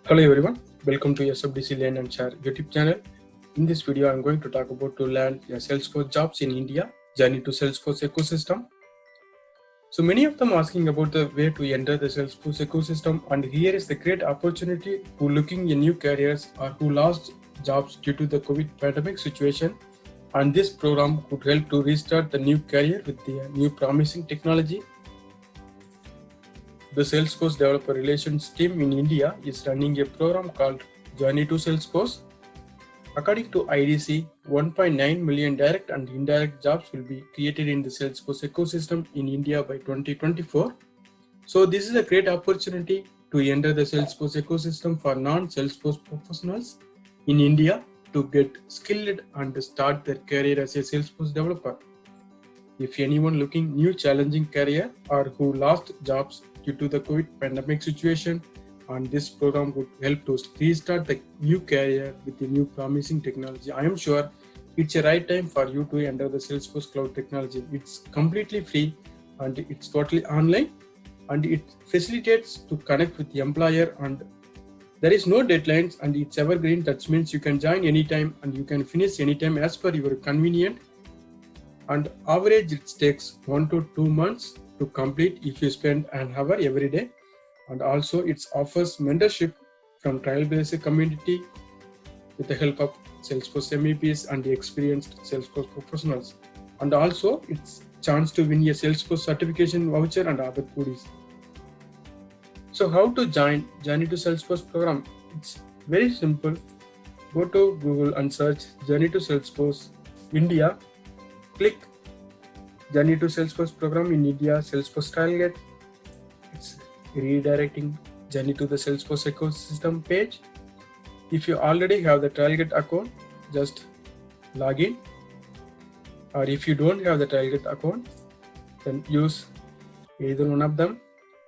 Hello everyone, welcome to SFDC Learn and Share YouTube channel. In this video, I'm going to talk about to land Salesforce jobs in India, journey to Salesforce ecosystem. So many of them asking about the way to enter the Salesforce ecosystem, and here is the great opportunity who looking in new careers or who lost jobs due to the COVID pandemic situation. And this program could help to restart the new career with the new promising technology. The Salesforce Developer Relations team in India is running a program called Journey to Salesforce. According to IDC, 1.9 million direct and indirect jobs will be created in the Salesforce ecosystem in India by 2024. So this is a great opportunity to enter the Salesforce ecosystem for non-Salesforce professionals in India to get skilled and start their career as a Salesforce developer. If anyone looking new challenging career or who lost jobs due to the COVID pandemic situation, and this program would help to restart the new career with the new promising technology. I am sure it's a right time for you to enter the Salesforce cloud technology. It's completely free and it's totally online, and it facilitates to connect with the employer, and there is no deadlines, and it's evergreen. That means you can join anytime and you can finish anytime as per your convenient. And average it takes 1 to 2 months to complete if you spend an hour every day. And also it offers mentorship from Trailblazer community with the help of Salesforce MEPs and the experienced Salesforce professionals. And also it's chance to win a Salesforce certification voucher and other goodies. So how to join Journey to Salesforce program? It's very simple. Go to Google and search Journey to Salesforce India. Click Journey to Salesforce program in India, Salesforce Trailgate. It's redirecting Journey to the Salesforce ecosystem page. If you already have the Trailgate account, just log in. Or if you don't have the Trailgate account, then use either one of them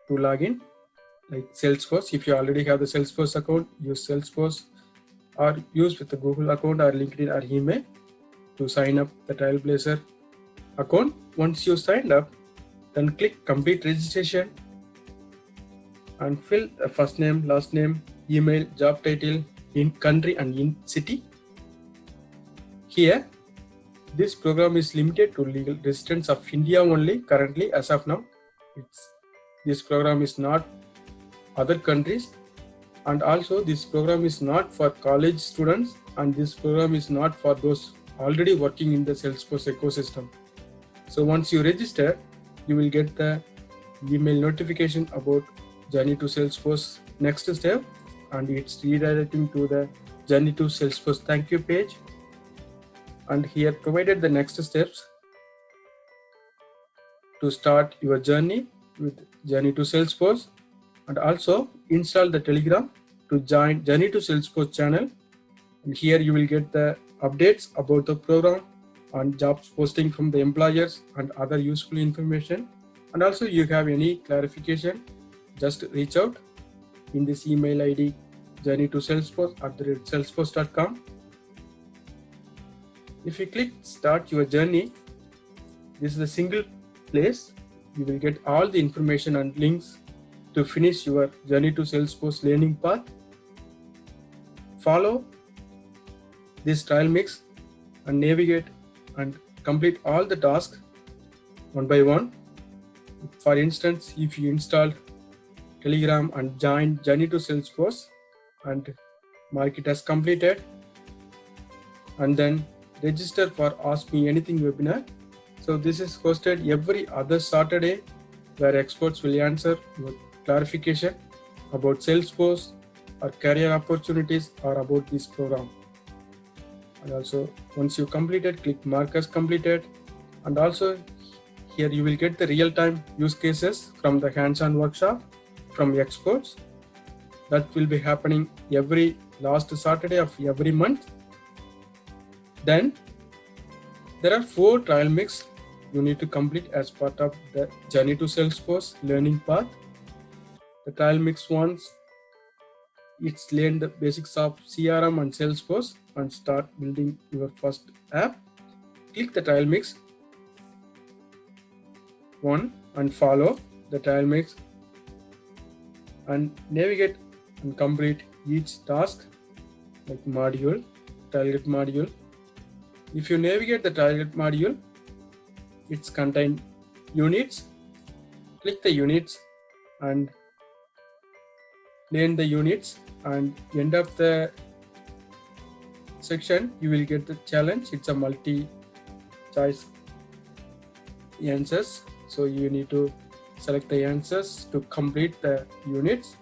to log in. Like Salesforce, if you already have the Salesforce account, use Salesforce, or use with the Google account or LinkedIn or email to sign up the Trailblazer account. Once you signed up, then click complete registration and fill the first name, last name, email, job title, in country and in city. Here, this program is limited to legal residents of India only currently as of now. This program is not other countries, and also this program is not for college students, and this program is not for those already working in the Salesforce ecosystem. So once you register, you will get the email notification about Journey to Salesforce next step, and it's redirecting to the Journey to Salesforce thank you page. And here provided the next steps to start your journey with Journey to Salesforce, and also install the Telegram to join Journey to Salesforce channel. And here you will get the updates about the program and jobs posting from the employers and other useful information. And also you have any clarification, just reach out in this email ID journey to salesforce@salesforce.com. If you click start your journey, this is a single place. You will get all the information and links to finish your Journey to Salesforce learning path. Follow this trial mix and navigate and complete all the tasks one by one. For instance, if you install Telegram and join Journey to Salesforce and mark it as completed, and then register for Ask Me Anything webinar. So this is hosted every other Saturday, where experts will answer your clarification about Salesforce or career opportunities or about this program. And also once you completed, click mark as completed. And also here you will get the real-time use cases from the hands-on workshop from experts that will be happening every last Saturday of every month. Then there are 4 trial mix you need to complete as part of the Journey to Salesforce learning path. The trial mix ones, it's learn the basics of CRM and Salesforce and start building your first app. Click the trial mix 1 and follow the trial mix and navigate and complete each task like module, target module. If you navigate the target module, it's contain units. Click the units and name the units, and end of the section you will get the challenge. It's a multi-choice answers, so you need to select the answers to complete the units.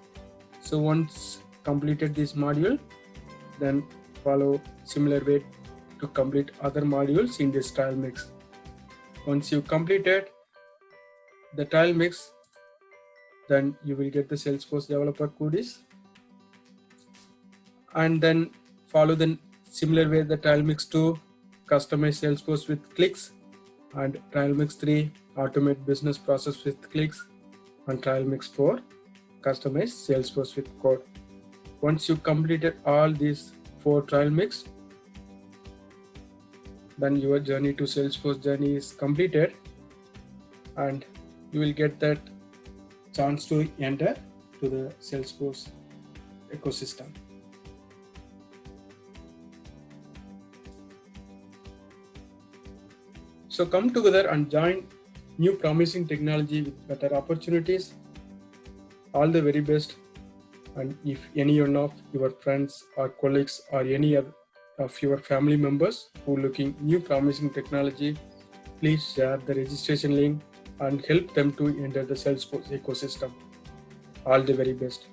So once completed this module, then follow similar way to complete other modules in this trial mix. Once you completed the trial mix, then you will get the Salesforce developer goodies, and then follow the similar way the trial mix 2, customize Salesforce with clicks, and trial mix 3, automate business process with clicks, and trial mix 4, customize Salesforce with code. Once you completed all these 4 trial mix, then your journey to Salesforce journey is completed, and you will get that chance to enter to the Salesforce ecosystem. So come together and join new promising technology with better opportunities. All the very best. And if any one of your friends or colleagues or any of your family members who are looking new promising technology, please share the registration link and help them to enter the Salesforce ecosystem. All the very best.